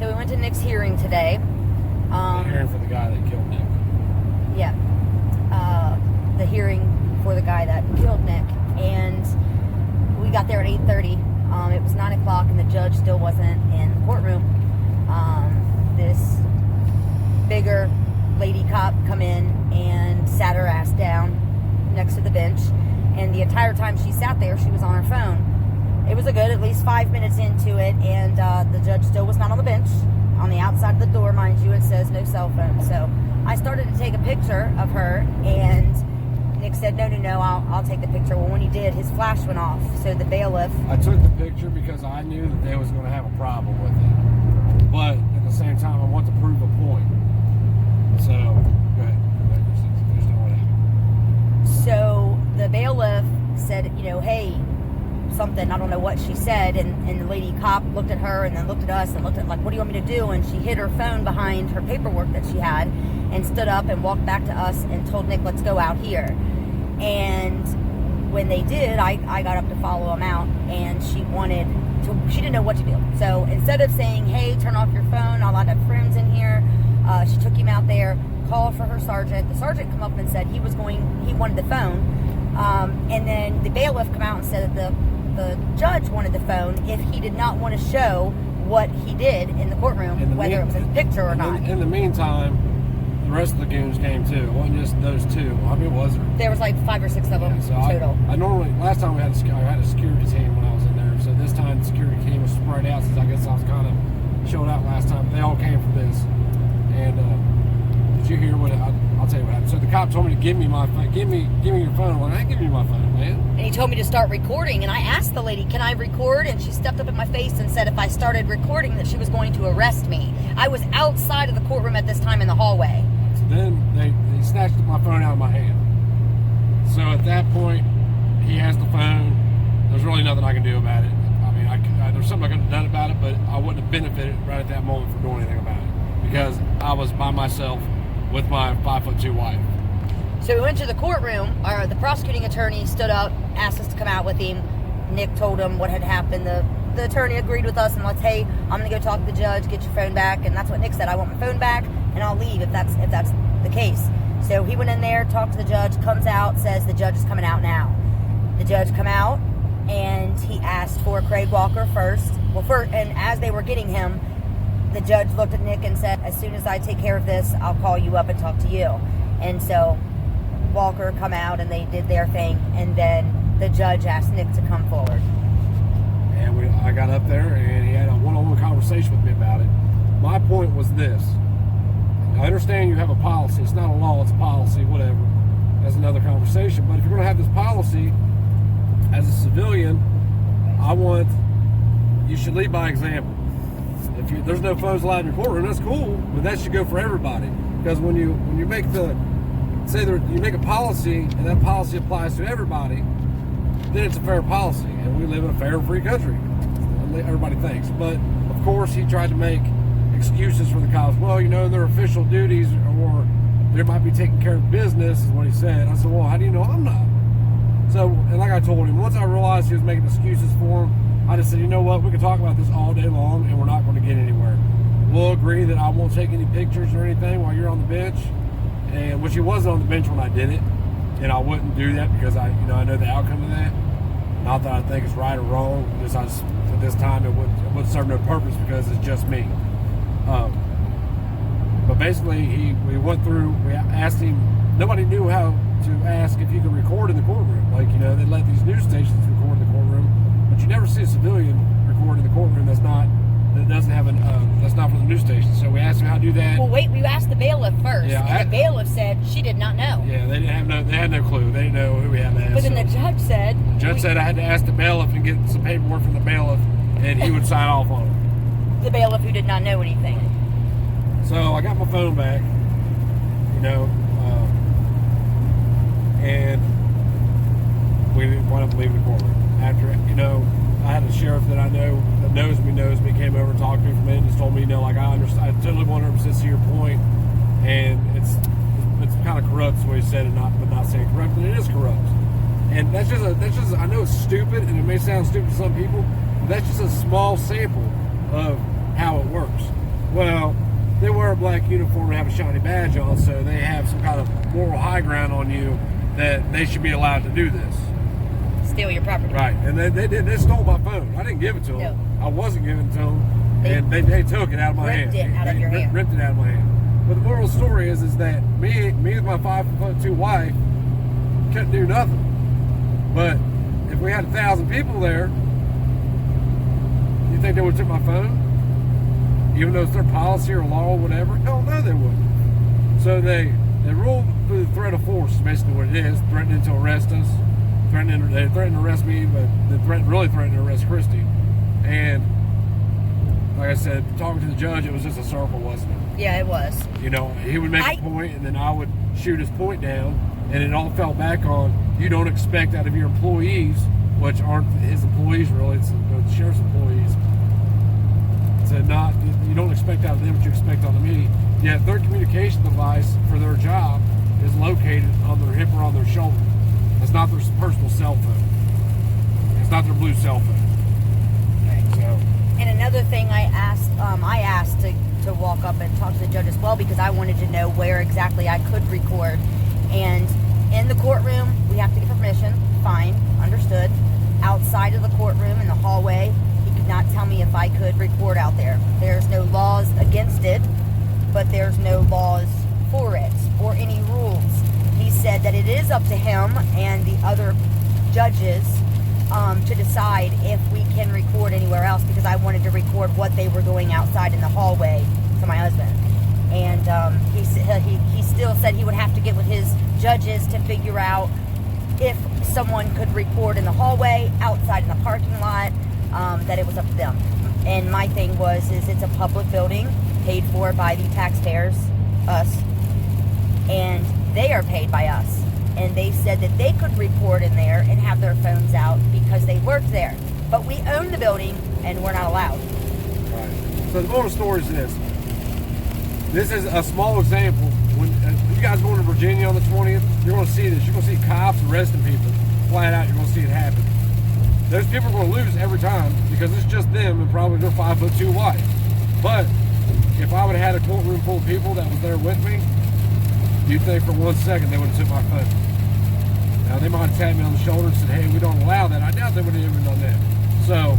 So we went to Nick's hearing today. The hearing for the guy that killed Nick. Yeah. The hearing for the guy that killed Nick. And we got there at 8:30. It was 9 o'clock and the judge still wasn't in the courtroom. This bigger lady cop come in and sat her ass down next to the bench. And the entire time she sat there, she was on her phone. It was a good at least 5 minutes into it, and the judge still was not on the bench. On the outside of the door, mind you, it says no cell phone. So I started to take a picture of her, and Nick said, no, I'll take the picture. Well, when he did, his flash went off. So the bailiff... I took the picture because I knew that they was going to have a problem with it. But at the same time, I want to prove a point. So, go ahead. There's no what happened. So the bailiff said, hey, something, I don't know what she said, and the lady cop looked at her and then looked at us and looked at, like, what do you want me to do? And she hid her phone behind her paperwork that she had and stood up and walked back to us and told Nick, let's go out here. And when they did, I got up to follow him out, and she didn't know what to do. So instead of saying, hey, turn off your phone, I'll have friends in here, she took him out there, called for her sergeant. The sergeant come up and said he wanted the phone. And then the bailiff come out and said that the judge wanted the phone if he did not want to show what he did in the courtroom, whether it was in the picture or not. In the meantime, the rest of the goons came too. It wasn't just those two. I mean, it was there? There was like 5 or 6 of them total. I normally, last time I had a security team when I was in there. So this time the security team was spread out since I guess I was kind of showed out last time. They all came for this. And did you hear what? I'll tell you what happened. So the cop told me to give me my phone. Give me your phone. Well, I ain't giving you my phone, man. And he told me to start recording. And I asked the lady, can I record? And she stepped up in my face and said if I started recording that she was going to arrest me. I was outside of the courtroom at this time in the hallway. So then they snatched my phone out of my hand. So at that point, he has the phone. There's really nothing I can do about it. I mean, there's something I could have done about it, but I wouldn't have benefited right at that moment for doing anything about it because I was by myself with my 5'2" wife. So we went to the courtroom. The prosecuting attorney stood up, asked us to come out with him. Nick told him what had happened. The attorney agreed with us and let's, hey, I'm going to go talk to the judge, get your phone back. And that's what Nick said. I want my phone back and I'll leave if that's the case. So he went in there, talked to the judge, comes out, says the judge is coming out now. The judge come out and he asked for Craig Walker first. And as they were getting him, the judge looked at Nick and said, as soon as I take care of this, I'll call you up and talk to you. And so Walker come out and they did their thing. And then the judge asked Nick to come forward. And I got up there and he had a one-on-one conversation with me about it. My point was this. I understand you have a policy. It's not a law, it's a policy, whatever. That's another conversation. But if you're going to have this policy, as a civilian, you should lead by example. If there's no phones allowed in your courtroom, that's cool, but that should go for everybody. Because when you make you make a policy and that policy applies to everybody, then it's a fair policy, and we live in a fair and free country. Everybody thinks, but of course he tried to make excuses for the cops. Well, their official duties, or they might be taking care of business, is what he said. I said, well, how do you know I'm not? So, and like I told him, once I realized he was making excuses for him, I just said, you know what, we can talk about this all day long and we're not going to get anywhere. We'll agree that I won't take any pictures or anything while you're on the bench, and which he wasn't on the bench when I did it, and I wouldn't do that because I know the outcome of that. Not that I think it's right or wrong, just at this time it would serve no purpose because it's just me. But basically, we went through, we asked him, nobody knew how to ask if you could record in the courtroom. Like, they let these news stations record in the courtroom, but you never see a civilian record in the courtroom that's not from the news station. So we asked him how to do that. Well, wait, we asked the bailiff first, yeah, and the bailiff said she did not know. Yeah, they had no clue. They didn't know who we had to ask. But then the judge said... The judge said I had to ask the bailiff and get some paperwork from the bailiff, and he would sign off on it. The bailiff who did not know anything. So I got my phone back, and we wound up leaving the courtroom. After, I had a sheriff that I know that knows me, came over and talked to me for a minute and just told me, I understand. I totally 100% see your point, and it's kind of corrupt the way he said it, but not saying corrupt, and it is corrupt. And that's just I know it's stupid, and it may sound stupid to some people, but that's just a small sample of how it works. Well, they wear a black uniform and have a shiny badge on, so they have some kind of moral high ground on you that they should be allowed to do this. Steal your property. Right, and they did. They stole my phone. I didn't give it to them. No. I wasn't giving it to them, and they took it out of my hand. Ripped it out of your hand. Ripped it out of my hand. But the moral of the story is that me and my 5'2" wife couldn't do nothing. But if we had 1,000 people there, you think they would have took my phone? Even though it's their policy or law or whatever? Hell no, they wouldn't. So they ruled through the threat of force, is basically what it is, threatening to arrest us. They threatened to arrest me, but they really threatened to arrest Christy. And like I said, talking to the judge, it was just a circle, wasn't it? Yeah, it was. You know, he would make a point, and then I would shoot his point down, and it all fell back on, you don't expect out of your employees, which aren't his employees really, it's the sheriff's employees, you don't expect out of them what you expect out of me. Yet their communication device for their job is located on their hip or on their shoulder. It's not their personal cell phone. It's not their blue cell phone. Right. So. And another thing I asked to walk up and talk to the judge as well, because I wanted to know where exactly I could record. And in the courtroom, we have to get permission. Fine, understood. Outside of the courtroom, in the hallway, he could not tell me if I could record out there. There's no laws against it, but there's no laws for it or any rules. He said that it is up to him and the other judges to decide if we can record anywhere else, because I wanted to record what they were doing outside in the hallway to my husband. And he still said he would have to get with his judges to figure out if someone could record in the hallway, outside in the parking lot, that it was up to them. And my thing is it's a public building paid for by the taxpayers, us, and they are paid by us. And they said that they could record in there and have their phones out because they work there. But we own the building and we're not allowed. Right. So the moral story is this. This is a small example. When you guys going to Virginia on the 20th, you're going to see this. You're going to see cops arresting people. Flat out, you're going to see it happen. Those people are going to lose every time because it's just them and probably their 5'2" wife. But if I would have had a courtroom full of people that was there with me, you'd think for 1 second they would have took my phone. Now, they might have tapped me on the shoulder and said, hey, we don't allow that. I doubt they would have even done that. So,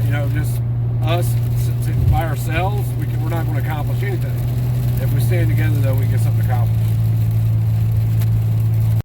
you know, just us by ourselves, we're not going to accomplish anything. If we stand together, though, we get something accomplished.